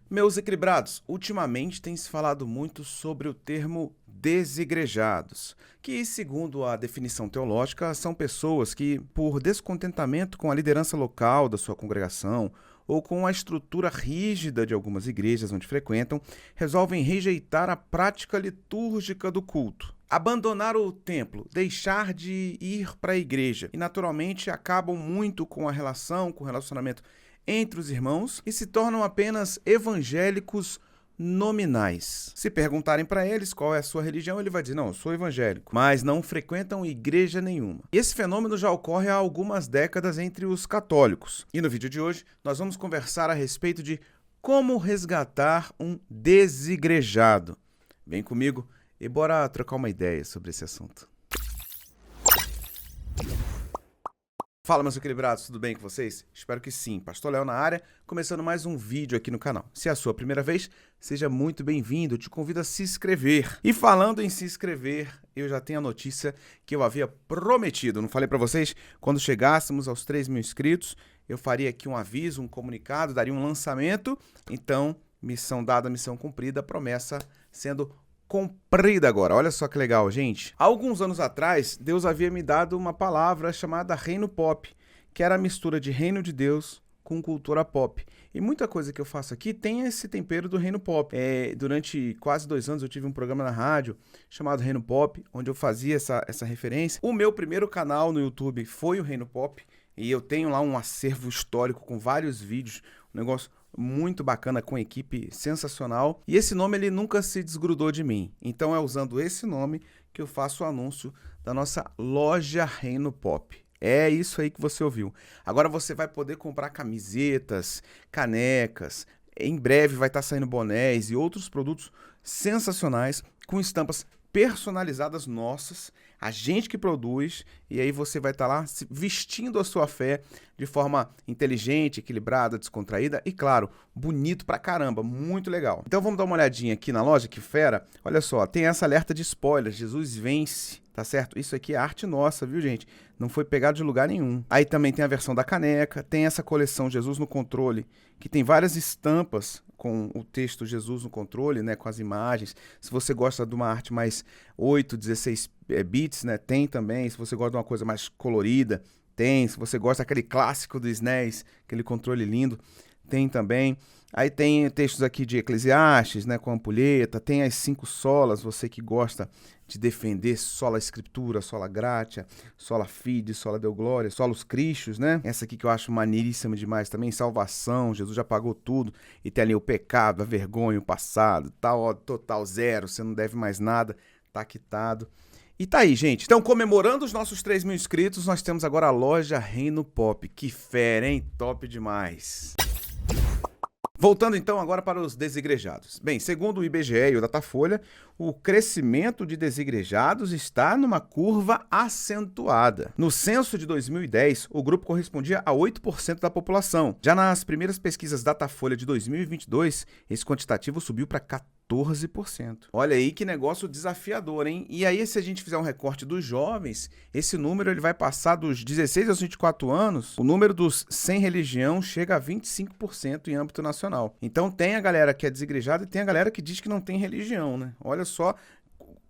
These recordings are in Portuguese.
Meus equilibrados, ultimamente tem se falado muito sobre o termo desigrejados, que, segundo a definição teológica, são pessoas que, por descontentamento com a liderança local da sua congregação ou com a estrutura rígida de algumas igrejas onde frequentam, resolvem rejeitar a prática litúrgica do culto. Abandonar o templo, deixar de ir para a igreja e, naturalmente, acabam muito com com o relacionamento entre os irmãos e se tornam apenas evangélicos nominais. Se perguntarem para eles qual é a sua religião, ele vai dizer: não, eu sou evangélico, mas não frequentam igreja nenhuma. E esse fenômeno já ocorre há algumas décadas entre os católicos. E no vídeo de hoje, nós vamos conversar a respeito de como resgatar um desigrejado. Vem comigo e bora trocar uma ideia sobre esse assunto. Fala, meus equilibrados, tudo bem com vocês? Espero que sim. Pastor Léo na área, começando mais um vídeo aqui no canal. Se é a sua primeira vez, seja muito bem-vindo. Te convido a se inscrever. E falando em se inscrever, eu já tenho a notícia que eu havia prometido. Não falei para vocês? Quando chegássemos aos 3.000 inscritos, eu faria aqui um aviso, um comunicado, daria um lançamento. Então, missão dada, missão cumprida, promessa sendo cumprida agora. Olha só que legal, gente. Há alguns anos atrás, Deus havia me dado uma palavra chamada Reino Pop, que era a mistura de Reino de Deus com cultura pop. E muita coisa que eu faço aqui tem esse tempero do Reino Pop. Durante quase 2 anos eu tive um programa na rádio chamado Reino Pop, onde eu fazia essa referência. O meu primeiro canal no YouTube foi o Reino Pop, e eu tenho lá um acervo histórico com vários vídeos, um negócio muito bacana, com equipe sensacional. E esse nome ele nunca se desgrudou de mim. Então é usando esse nome que eu faço o anúncio da nossa loja Reino Pop. É isso aí que você ouviu. Agora você vai poder comprar camisetas, canecas. Em breve vai estar saindo bonés e outros produtos sensacionais com estampas personalizadas nossas, a gente que produz, e aí você vai estar lá vestindo a sua fé de forma inteligente, equilibrada, descontraída e, claro, bonito pra caramba, muito legal. Então vamos dar uma olhadinha aqui na loja, que fera. Olha só, tem essa alerta de spoiler, Jesus vence, tá certo? Isso aqui é arte nossa, viu, gente? Não foi pegado de lugar nenhum. Aí também tem a versão da caneca, tem essa coleção Jesus no Controle, que tem várias estampas com o texto Jesus no Controle, né, com as imagens. Se você gosta de uma arte mais 8, 16 bits, né, tem também. Se você gosta de uma coisa mais colorida, tem. Se você gosta daquele clássico do SNES, aquele controle lindo, tem também. Aí tem textos aqui de Eclesiastes, né, com ampulheta, tem as 5 solas, você que gosta de defender sola Escritura, sola Gratia, sola Fide, sola Deo Glória, solos Cristos, né? Essa aqui que eu acho maneiríssima demais também, salvação, Jesus já pagou tudo, e tem ali o pecado, a vergonha, o passado, tal, total zero, você não deve mais nada, tá quitado. E tá aí, gente. Então, comemorando os nossos 3.000 inscritos, nós temos agora a loja Reino Pop. Que fera, hein? Top demais. Voltando então agora para os desigrejados. Bem, segundo o IBGE e o Datafolha, o crescimento de desigrejados está numa curva acentuada. No censo de 2010, o grupo correspondia a 8% da população. Já nas primeiras pesquisas Datafolha de 2022, esse quantitativo subiu para 14%. Olha aí que negócio desafiador, hein? E aí, se a gente fizer um recorte dos jovens, esse número ele vai passar dos 16 aos 24 anos, o número dos sem religião chega a 25% em âmbito nacional. Então tem a galera que é desigrejada e tem a galera que diz que não tem religião, né? Olha só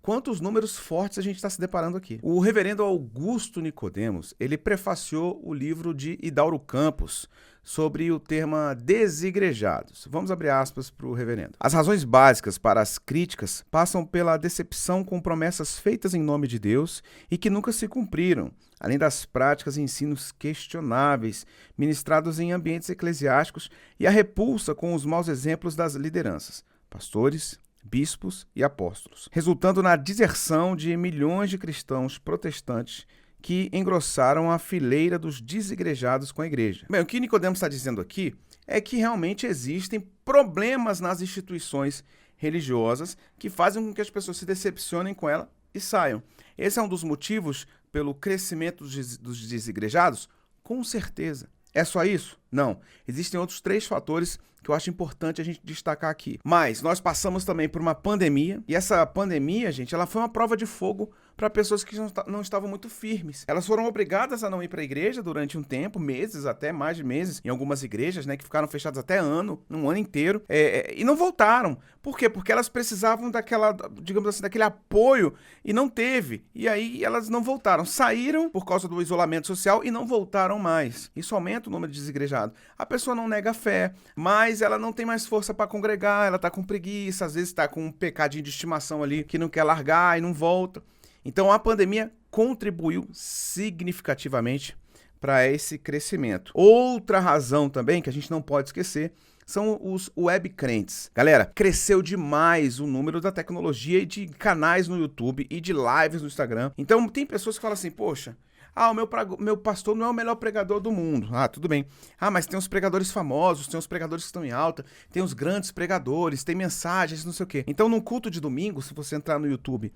quantos números fortes a gente está se deparando aqui. O reverendo Augusto Nicodemos, ele prefaciou o livro de Hidauro Campos sobre o tema desigrejados. Vamos abrir aspas para o reverendo. As razões básicas para as críticas passam pela decepção com promessas feitas em nome de Deus e que nunca se cumpriram, além das práticas e ensinos questionáveis ministrados em ambientes eclesiásticos e a repulsa com os maus exemplos das lideranças, pastores, bispos e apóstolos, resultando na deserção de milhões de cristãos protestantes que engrossaram a fileira dos desigrejados com a igreja. Bem, o que Nicodemos está dizendo aqui é que realmente existem problemas nas instituições religiosas que fazem com que as pessoas se decepcionem com ela e saiam. Esse é um dos motivos pelo crescimento dos desigrejados? Com certeza. É só isso? Não. Existem outros 3 fatores que eu acho importante a gente destacar aqui. Mas nós passamos também por uma pandemia, e essa pandemia, gente, ela foi uma prova de fogo para pessoas que não estavam muito firmes. Elas foram obrigadas a não ir para a igreja durante um tempo, meses, até mais de meses, em algumas igrejas, né, que ficaram fechadas até um ano inteiro, e não voltaram. Por quê? Porque elas precisavam daquela, digamos assim, daquele apoio e não teve. E aí elas não voltaram. Saíram por causa do isolamento social e não voltaram mais. Isso aumenta o número de desigrejados. A pessoa não nega a fé, mas ela não tem mais força para congregar, ela tá com preguiça, às vezes tá com um pecadinho de estimação ali que não quer largar e não volta. Então a pandemia contribuiu significativamente para esse crescimento. Outra razão também que a gente não pode esquecer são os web crentes. Galera, cresceu demais o número da tecnologia e de canais no YouTube e de lives no Instagram. Então tem pessoas que falam assim, poxa, o meu pastor não é o melhor pregador do mundo. Tudo bem. Mas tem uns pregadores famosos, tem uns pregadores que estão em alta, tem os grandes pregadores, tem mensagens, não sei o quê. Então, num culto de domingo, se você entrar no YouTube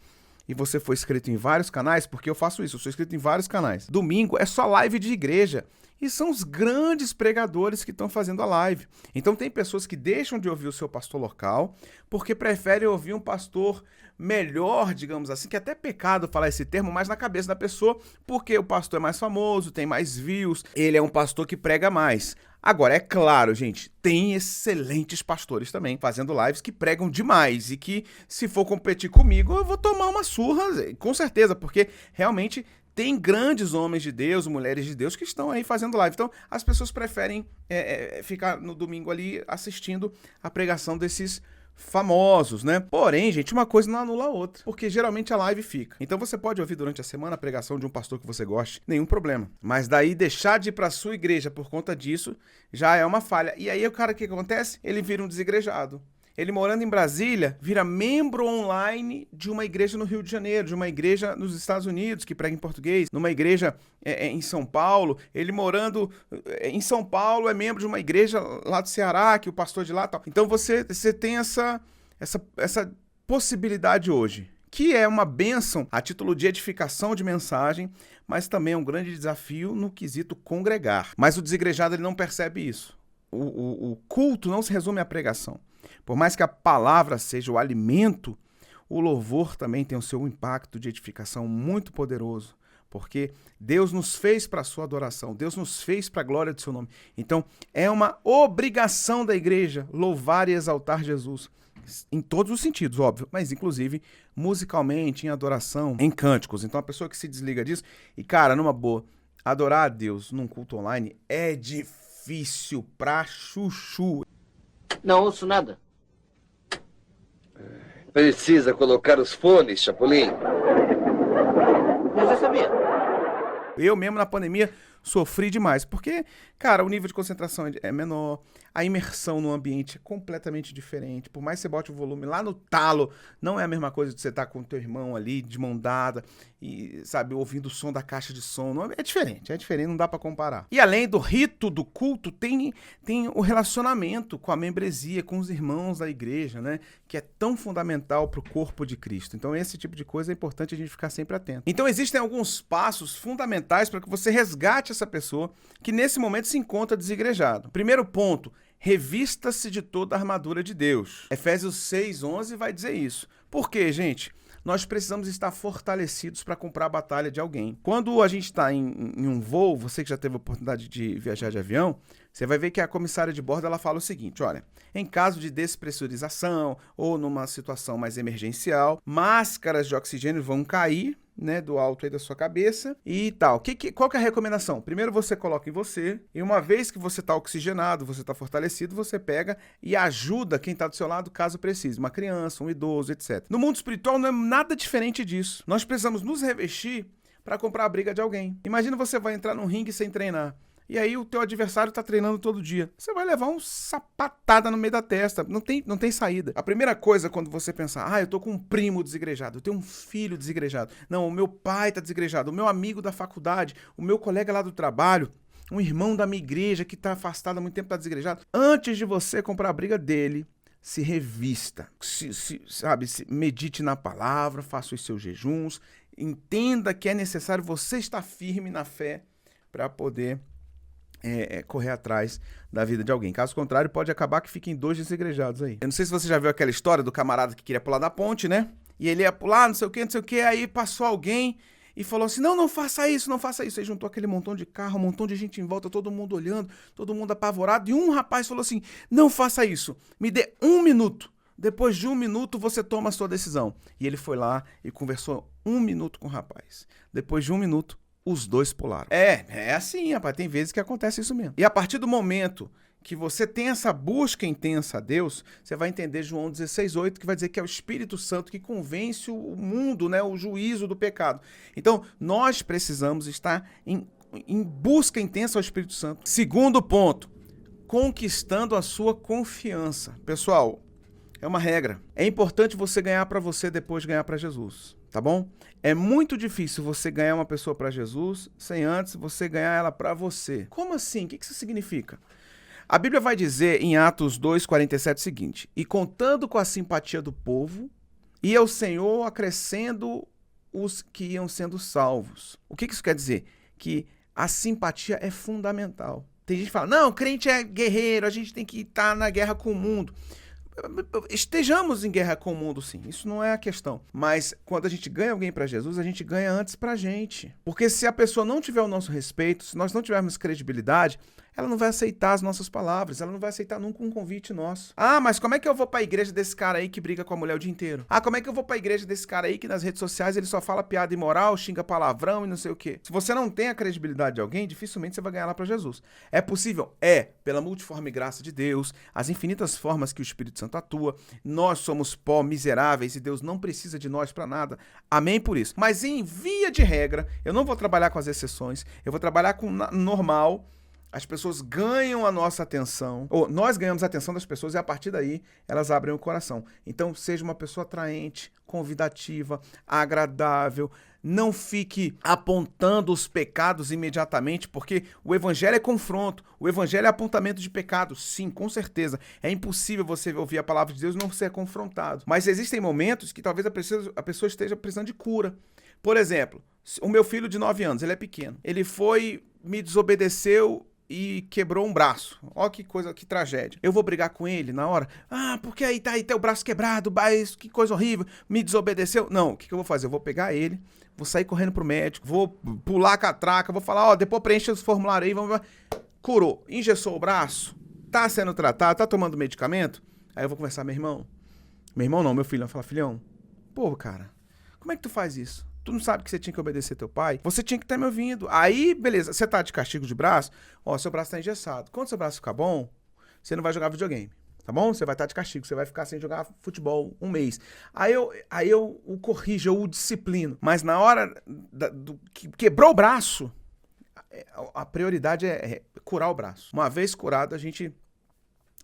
e você for inscrito em vários canais, porque eu faço isso, eu sou inscrito em vários canais. Domingo é só live de igreja. E são os grandes pregadores que estão fazendo a live. Então tem pessoas que deixam de ouvir o seu pastor local porque preferem ouvir um pastor melhor, digamos assim, que é até pecado falar esse termo, mas na cabeça da pessoa, porque o pastor é mais famoso, tem mais views, ele é um pastor que prega mais. Agora, é claro, gente, tem excelentes pastores também fazendo lives que pregam demais e que, se for competir comigo, eu vou tomar uma surra, com certeza, porque realmente tem grandes homens de Deus, mulheres de Deus que estão aí fazendo live. Então, as pessoas preferem ficar no domingo ali assistindo a pregação desses famosos, né? Porém, gente, uma coisa não anula a outra, porque geralmente a live fica. Então você pode ouvir durante a semana a pregação de um pastor que você goste, nenhum problema. Mas daí deixar de ir pra sua igreja por conta disso já é uma falha. E aí o cara, o que acontece? Ele vira um desigrejado. Ele, morando em Brasília, vira membro online de uma igreja no Rio de Janeiro, de uma igreja nos Estados Unidos, que prega em português, numa igreja em São Paulo. Ele, morando em São Paulo, é membro de uma igreja lá do Ceará, que o pastor de lá tal. Então você tem essa possibilidade hoje, que é uma bênção a título de edificação de mensagem, mas também é um grande desafio no quesito congregar. Mas o desigrejado, ele não percebe isso. O culto não se resume à pregação. Por mais que a palavra seja o alimento, o louvor também tem o seu impacto de edificação muito poderoso, porque Deus nos fez para a sua adoração, Deus nos fez para a glória do seu nome. Então, é uma obrigação da igreja louvar e exaltar Jesus, em todos os sentidos, óbvio, mas inclusive musicalmente, em adoração, em cânticos. Então, a pessoa que se desliga disso, e cara, numa boa, adorar a Deus num culto online é difícil pra chuchu. Não ouço nada. Precisa colocar os fones, Chapolin. Você sabia? Eu mesmo na pandemia sofri demais, porque, cara, o nível de concentração é menor, a imersão no ambiente é completamente diferente. Por mais que você bote o volume lá no talo, não é a mesma coisa de você estar com o teu irmão ali, de mão dada, e, sabe, ouvindo o som da caixa de som. Não, é diferente, não dá pra comparar. E além do rito do culto, tem o relacionamento com a membresia, com os irmãos da igreja, né, que é tão fundamental pro corpo de Cristo. Então esse tipo de coisa é importante a gente ficar sempre atento. Então existem alguns passos fundamentais para que você resgate essa pessoa que nesse momento se encontra desigrejado. Primeiro ponto, revista-se de toda a armadura de Deus. Efésios 6:11 vai dizer isso. Por quê, gente? Nós precisamos estar fortalecidos para comprar a batalha de alguém. Quando a gente está em um voo, você que já teve a oportunidade de viajar de avião, você vai ver que a comissária de bordo ela fala o seguinte, olha, em caso de despressurização ou numa situação mais emergencial, máscaras de oxigênio vão cair, né, do alto aí da sua cabeça e tal. Qual que é a recomendação? Primeiro você coloca em você e uma vez que você está oxigenado, você está fortalecido, você pega e ajuda quem está do seu lado caso precise, uma criança, um idoso, etc. No mundo espiritual não é nada diferente disso. Nós precisamos nos revestir para comprar a briga de alguém. Imagina você vai entrar num ringue sem treinar. E aí o teu adversário tá treinando todo dia. Você vai levar uma sapatada no meio da testa. Não tem saída. A primeira coisa quando você pensar, eu tô com um primo desigrejado, eu tenho um filho desigrejado. Não, o meu pai tá desigrejado, o meu amigo da faculdade, o meu colega lá do trabalho, um irmão da minha igreja que tá afastado há muito tempo, tá desigrejado. Antes de você comprar a briga dele, se revista, medite na palavra, faça os seus jejuns, entenda que é necessário você estar firme na fé para poder correr atrás da vida de alguém. Caso contrário, pode acabar que fiquem 2 desigrejados aí. Eu não sei se você já viu aquela história do camarada que queria pular da ponte, né? E ele ia pular, não sei o que, aí passou alguém e falou assim, não faça isso, não faça isso. Aí juntou aquele montão de carro, um montão de gente em volta, todo mundo olhando, todo mundo apavorado, e um rapaz falou assim, não faça isso, me dê 1 minuto. Depois de 1 minuto, você toma a sua decisão. E ele foi lá e conversou 1 minuto com o rapaz. Depois de 1 minuto, os 2 pularam. É assim, rapaz. Tem vezes que acontece isso mesmo. E a partir do momento que você tem essa busca intensa a Deus, você vai entender João 16:8, que vai dizer que é o Espírito Santo que convence o mundo, né, o juízo do pecado. Então, nós precisamos estar em busca intensa ao Espírito Santo. Segundo ponto, conquistando a sua confiança. Pessoal, é uma regra. É importante você ganhar para você, depois ganhar para Jesus, tá bom? É muito difícil você ganhar uma pessoa para Jesus sem antes você ganhar ela para você. Como assim? O que isso significa? A Bíblia vai dizer em Atos 2:47 o seguinte: e contando com a simpatia do povo, ia o Senhor acrescendo os que iam sendo salvos. O que isso quer dizer? Que a simpatia é fundamental. Tem gente que fala, não, crente é guerreiro, a gente tem que estar na guerra com o mundo. Estejamos em guerra com o mundo, sim. Isso não é a questão. Mas quando a gente ganha alguém para Jesus, a gente ganha antes pra gente. Porque se a pessoa não tiver o nosso respeito, se nós não tivermos credibilidade, ela não vai aceitar as nossas palavras, ela não vai aceitar nunca um convite nosso. Ah, mas como é que eu vou pra igreja desse cara aí que briga com a mulher o dia inteiro? Ah, como é que eu vou pra igreja desse cara aí que nas redes sociais ele só fala piada imoral, xinga palavrão e não sei o quê? Se você não tem a credibilidade de alguém, dificilmente você vai ganhar lá pra Jesus. É possível? É, pela multiforme graça de Deus, as infinitas formas que o Espírito Santo atua. Nós somos pó miseráveis e Deus não precisa de nós pra nada. Amém por isso. Mas em via de regra, eu não vou trabalhar com as exceções, eu vou trabalhar com o normal. As pessoas ganham a nossa atenção, ou nós ganhamos a atenção das pessoas e a partir daí elas abrem o coração. Então seja uma pessoa atraente, convidativa, agradável, não fique apontando os pecados imediatamente, porque o evangelho é confronto, o evangelho é apontamento de pecado, sim, com certeza. É impossível você ouvir a palavra de Deus e não ser confrontado. Mas existem momentos que talvez a pessoa esteja precisando de cura. Por exemplo, o meu filho de 9 anos, ele é pequeno, ele me desobedeceu e quebrou um braço. Ó que coisa, que tragédia. Eu vou brigar com ele na hora? Ah, porque aí tá aí teu braço quebrado, que coisa horrível, me desobedeceu. Não, o que eu vou fazer? Eu vou pegar ele, vou sair correndo pro médico, vou pular a catraca, vou falar, depois preenche os formulários aí, vamos... Curou, engessou o braço, tá sendo tratado, tá tomando medicamento? Aí eu vou conversar, meu irmão não, meu filho, vai falar, filhão, pô, cara, como é que tu faz isso? Tu não sabe que você tinha que obedecer teu pai? Você tinha que estar me ouvindo. Aí, beleza, você tá de castigo de braço? Seu braço tá engessado. Quando seu braço ficar bom, você não vai jogar videogame, tá bom? Você vai estar de castigo, você vai ficar sem jogar futebol 1 mês. Aí eu o corrijo, eu o disciplino. Mas na hora que quebrou o braço, a prioridade é curar o braço. Uma vez curado, a gente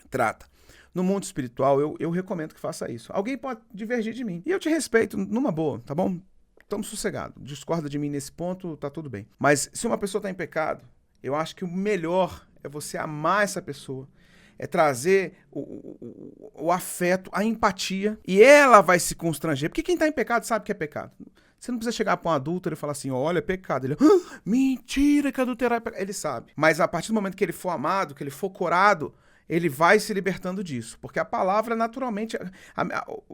trata. No mundo espiritual, eu recomendo que faça isso. Alguém pode divergir de mim. E eu te respeito numa boa, tá bom? Estamos sossegados. Discorda de mim nesse ponto, tá tudo bem. Mas se uma pessoa está em pecado, eu acho que o melhor é você amar essa pessoa. É trazer o afeto, a empatia. E ela vai se constranger. Porque quem está em pecado sabe que é pecado. Você não precisa chegar para um adúltero e falar assim, olha, é pecado. Ele, mentira que adulterar é pecado. Ele sabe. Mas a partir do momento que ele for amado, que ele for curado, ele vai se libertando disso. Porque a palavra, naturalmente...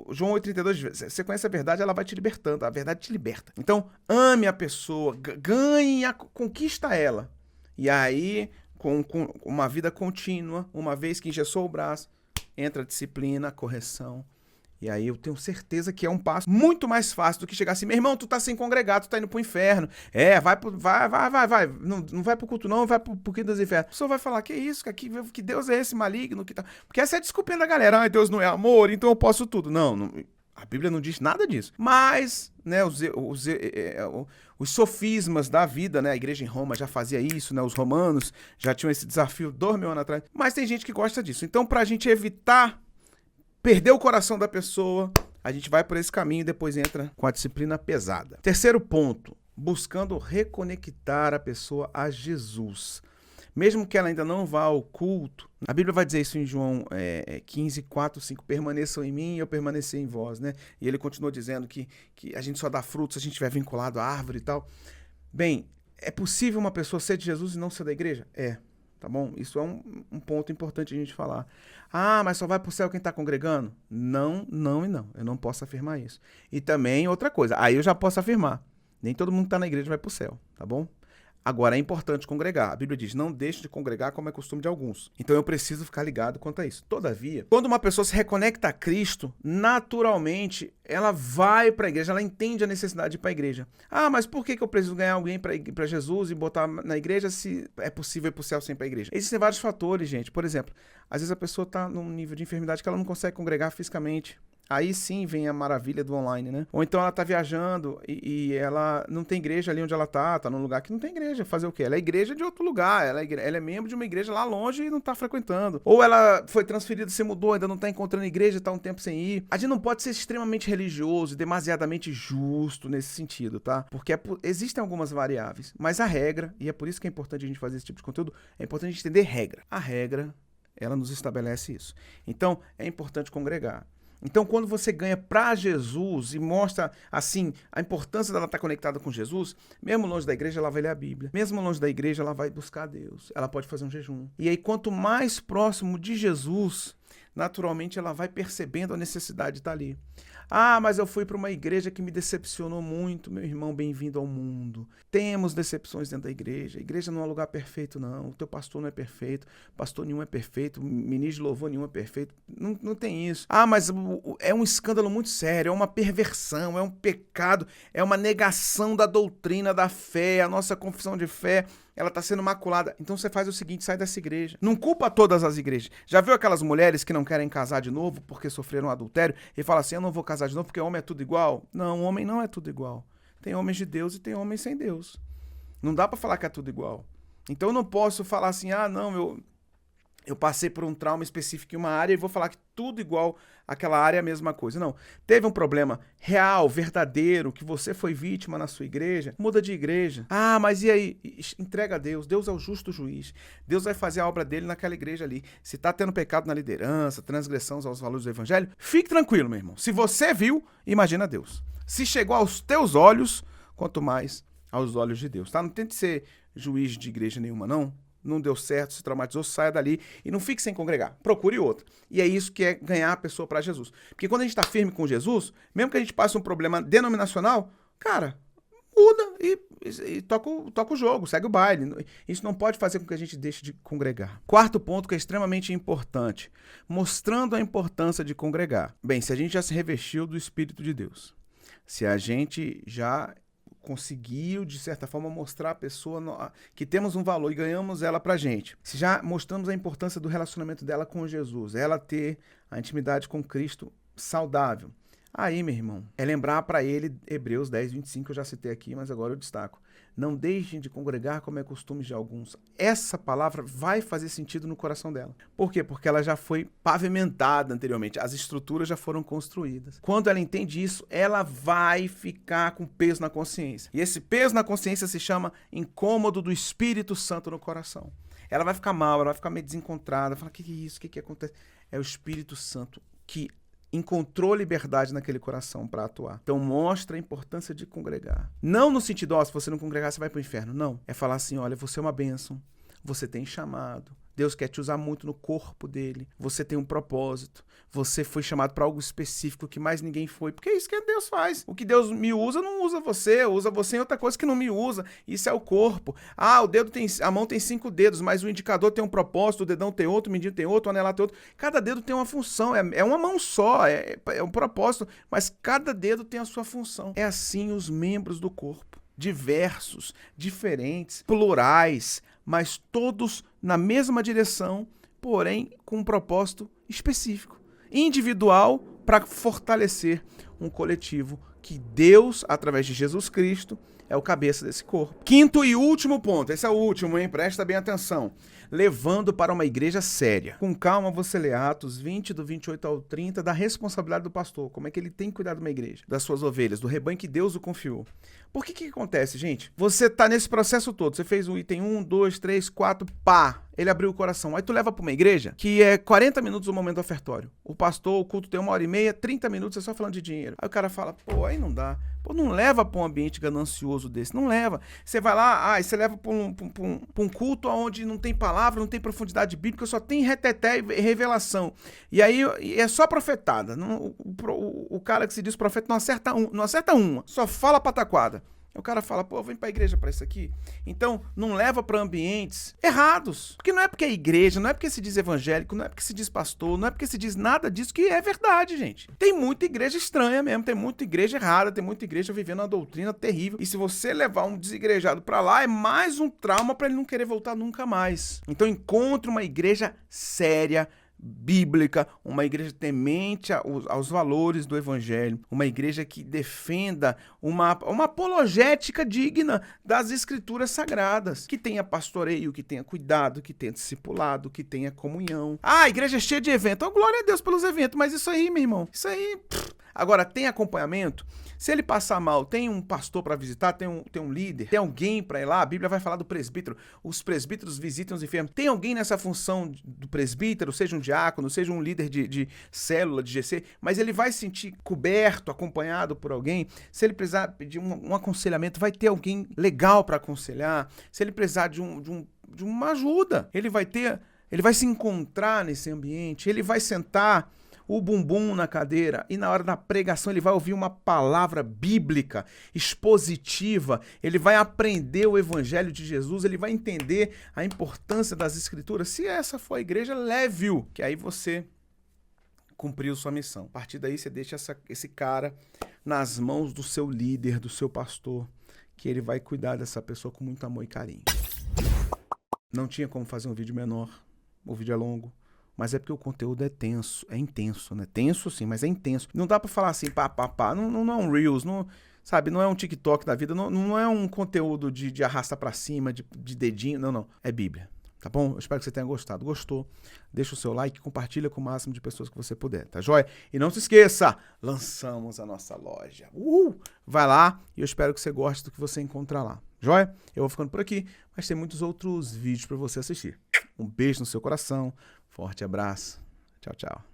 João 8,32, você conhece a verdade, ela vai te libertando. A verdade te liberta. Então, ame a pessoa, conquista ela. E aí, com uma vida contínua, uma vez que engessou o braço, entra a disciplina, a correção. E aí eu tenho certeza que é um passo muito mais fácil do que chegar assim, meu irmão, tu tá sem congregar, tu tá indo pro inferno. Vai. Não vai pro culto não, vai pro quinto dos infernos. A pessoa vai falar, que isso, que Deus é esse maligno? Que tá... Porque essa é a desculpinha da galera, Deus não é amor, então eu posso tudo. Não, a Bíblia não diz nada disso. Mas, né, os sofismas da vida, né, a igreja em Roma já fazia isso, né, os romanos já tinham esse desafio 2000 anos atrás. Mas tem gente que gosta disso. Então, pra gente evitar perder o coração da pessoa, a gente vai por esse caminho e depois entra com a disciplina pesada. Terceiro ponto, buscando reconectar a pessoa a Jesus. Mesmo que ela ainda não vá ao culto, a Bíblia vai dizer isso em João 15, 4, 5, permaneçam em mim e eu permanecer em vós, né? E ele continua dizendo que a gente só dá frutos se a gente estiver vinculado à árvore e tal. Bem, é possível uma pessoa ser de Jesus e não ser da igreja? É. tá bom? Isso é um ponto importante a gente falar. Ah, mas só vai pro céu quem tá congregando? Não, não e não. Eu não posso afirmar isso. E também outra coisa, aí eu já posso afirmar. Nem todo mundo que tá na igreja vai pro céu, tá bom? Agora, é importante congregar. A Bíblia diz, não deixe de congregar como é costume de alguns. Então, eu preciso ficar ligado quanto a isso. Todavia, quando uma pessoa se reconecta a Cristo, naturalmente, ela vai para a igreja, ela entende a necessidade de ir para a igreja. Ah, mas por que eu preciso ganhar alguém para Jesus e botar na igreja se é possível ir para o céu sem ir para a igreja? Existem vários fatores, gente. Por exemplo, às vezes a pessoa está num nível de enfermidade que ela não consegue congregar fisicamente. Aí sim vem a maravilha do online, né? Ou então ela tá viajando e ela não tem igreja ali onde ela tá num lugar que não tem igreja. Fazer o quê? Ela é igreja de outro lugar, ela é membro de uma igreja lá longe e não tá frequentando. Ou ela foi transferida, se mudou, ainda não tá encontrando igreja, tá um tempo sem ir. A gente não pode ser extremamente religioso e demasiadamente justo nesse sentido, tá? Porque existem algumas variáveis, mas a regra, e é por isso que é importante a gente fazer esse tipo de conteúdo, é importante a gente entender regra. A regra, ela nos estabelece isso. Então, é importante congregar. Então, quando você ganha para Jesus e mostra, assim, a importância dela estar conectada com Jesus, mesmo longe da igreja, ela vai ler a Bíblia. Mesmo longe da igreja, ela vai buscar Deus. Ela pode fazer um jejum. E aí, quanto mais próximo de Jesus, naturalmente, ela vai percebendo a necessidade de estar ali. Ah, mas eu fui para uma igreja que me decepcionou muito. Meu irmão, bem-vindo ao mundo. Temos decepções dentro da igreja. A igreja não é um lugar perfeito, não. O teu pastor não é perfeito. Pastor nenhum é perfeito. Ministro de louvor nenhum é perfeito. Não tem isso. Ah, mas é um escândalo muito sério. É uma perversão, é um pecado, é uma negação da doutrina, da fé. A nossa confissão de fé, ela está sendo maculada. Então você faz o seguinte, sai dessa igreja. Não culpa todas as igrejas. Já viu aquelas mulheres que não querem casar de novo porque sofreram adultério e falam assim, eu não vou casar de novo porque homem é tudo igual? Não, homem não é tudo igual. Tem homens de Deus e tem homens sem Deus. Não dá para falar que é tudo igual. Então eu não posso falar assim, ah, não, eu passei por um trauma específico em uma área e vou falar que tudo igual àquela área é a mesma coisa. Não. Teve um problema real, verdadeiro, que você foi vítima na sua igreja, muda de igreja. Ah, mas e aí? Entrega a Deus. Deus é o justo juiz. Deus vai fazer a obra dele naquela igreja ali. Se tá tendo pecado na liderança, transgressão aos valores do evangelho, fique tranquilo, meu irmão. Se você viu, imagina Deus. Se chegou aos teus olhos, quanto mais aos olhos de Deus, tá? Não tente ser juiz de igreja nenhuma, não. Não deu certo, se traumatizou, saia dali e não fique sem congregar. Procure outra. E é isso que é ganhar a pessoa para Jesus. Porque quando a gente está firme com Jesus, mesmo que a gente passe um problema denominacional, cara, muda e toca o jogo, segue o baile. Isso não pode fazer com que a gente deixe de congregar. Quarto ponto que é extremamente importante, mostrando a importância de congregar. Bem, se a gente já se revestiu do Espírito de Deus, se a gente já conseguiu, de certa forma, mostrar à pessoa que temos um valor e ganhamos ela pra gente. Se já mostramos a importância do relacionamento dela com Jesus, ela ter a intimidade com Cristo saudável. Aí, meu irmão, é lembrar para ele Hebreus 10, 25, eu já citei aqui, mas agora eu destaco. Não deixem de congregar como é costume de alguns. Essa palavra vai fazer sentido no coração dela. Por quê? Porque ela já foi pavimentada anteriormente. As estruturas já foram construídas. Quando ela entende isso, ela vai ficar com peso na consciência. E esse peso na consciência se chama incômodo do Espírito Santo no coração. Ela vai ficar mal, ela vai ficar meio desencontrada. Fala, o que é isso? O que acontece? É o Espírito Santo que encontrou liberdade naquele coração para atuar. Então mostra a importância de congregar. Não no sentido, se você não congregar, você vai para o inferno. Não. É falar assim, olha, você é uma bênção. Você tem chamado. Deus quer te usar muito no corpo dele. Você tem um propósito. Você foi chamado para algo específico que mais ninguém foi. Porque é isso que Deus faz. O que Deus me usa, não usa você. Usa você em outra coisa que não me usa. Isso é o corpo. A mão tem 5 dedos, mas o indicador tem um propósito, o dedão tem outro, o mindinho tem outro, o anelar tem outro. Cada dedo tem uma função. É uma mão só. É um propósito. Mas cada dedo tem a sua função. É assim os membros do corpo. Diversos, diferentes, plurais, mas todos na mesma direção, porém com um propósito específico, individual, para fortalecer um coletivo que Deus, através de Jesus Cristo, é o cabeça desse corpo. Quinto e último ponto, esse é o último, hein? Presta bem atenção. Levando para uma igreja séria. Com calma você lê Atos 20, do 28 ao 30, da responsabilidade do pastor, como é que ele tem que cuidar de uma igreja, das suas ovelhas, do rebanho que Deus o confiou. Por que acontece, gente? Você tá nesse processo todo, você fez o item 1, 2, 3, 4, pá, ele abriu o coração. Aí tu leva para uma igreja que é 40 minutos o momento ofertório. O pastor, o culto tem 1h30, 30 minutos é só falando de dinheiro. Aí o cara fala, pô, aí não dá. Pô, não leva para um ambiente ganancioso desse, não leva. Você vai lá, você leva para um culto onde não tem palavra, não tem profundidade bíblica, só tem reteté e revelação. E aí é só profetada. O cara que se diz profeta não acerta uma, só fala pataquada. O cara fala, pô, vem pra igreja pra isso aqui. Então, não leva pra ambientes errados. Porque não é porque é igreja, não é porque se diz evangélico, não é porque se diz pastor, não é porque se diz nada disso que é verdade, gente. Tem muita igreja estranha mesmo, tem muita igreja errada, tem muita igreja vivendo uma doutrina terrível. E se você levar um desigrejado pra lá, é mais um trauma pra ele não querer voltar nunca mais. Então, encontre uma igreja séria, bíblica, uma igreja temente aos valores do evangelho, uma igreja que defenda uma apologética digna das escrituras sagradas, que tenha pastoreio, que tenha cuidado, que tenha discipulado, que tenha comunhão. A igreja é cheia de eventos, glória a Deus pelos eventos, mas isso aí, meu irmão, isso aí... Agora, tem acompanhamento? Se ele passar mal, tem um pastor para visitar, tem um líder, tem alguém para ir lá, a Bíblia vai falar do presbítero, os presbíteros visitam os enfermos. Tem alguém nessa função do presbítero, seja um diácono, seja um líder de célula, de GC, mas ele vai se sentir coberto, acompanhado por alguém. Se ele precisar pedir um aconselhamento, vai ter alguém legal para aconselhar. Se ele precisar de uma ajuda, ele vai se encontrar nesse ambiente, ele vai sentar o bumbum na cadeira e na hora da pregação ele vai ouvir uma palavra bíblica, expositiva, ele vai aprender o evangelho de Jesus, ele vai entender a importância das escrituras. Se essa for a igreja, leve-o, que aí você cumpriu sua missão. A partir daí você deixa esse cara nas mãos do seu líder, do seu pastor, que ele vai cuidar dessa pessoa com muito amor e carinho. Não tinha como fazer um vídeo menor, o vídeo é longo. Mas é porque o conteúdo é intenso, né? Tenso sim, mas é intenso. Não dá pra falar assim, pá, não é um Reels, não, sabe? Não é um TikTok da vida, não é um conteúdo de arrasta pra cima, de dedinho, não. É Bíblia, tá bom? Eu espero que você tenha gostado. Gostou? Deixa o seu like, compartilha com o máximo de pessoas que você puder, tá joia? E não se esqueça, lançamos a nossa loja. Vai lá e eu espero que você goste do que você encontrar lá. Joia? Eu vou ficando por aqui, mas tem muitos outros vídeos pra você assistir. Um beijo no seu coração. Forte abraço. Tchau, tchau.